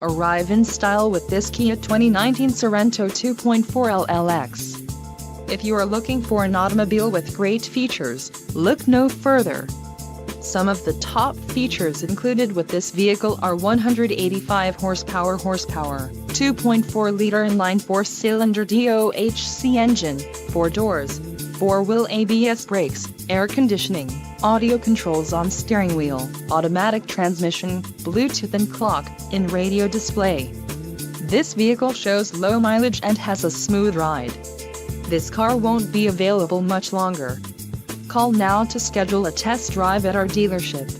Arrive in style with this Kia 2019 Sorento 2.4 LLX. If you are looking for an automobile with great features, look no further. Some of the top features included with this vehicle are 185 horsepower, 2.4-liter inline 4-cylinder DOHC engine, 4 doors, 4-wheel ABS brakes, air conditioning, audio controls on steering wheel, automatic transmission, Bluetooth and clock-in radio display. This vehicle shows low mileage and has a smooth ride. This car won't be available much longer. Call now to schedule a test drive at our dealership.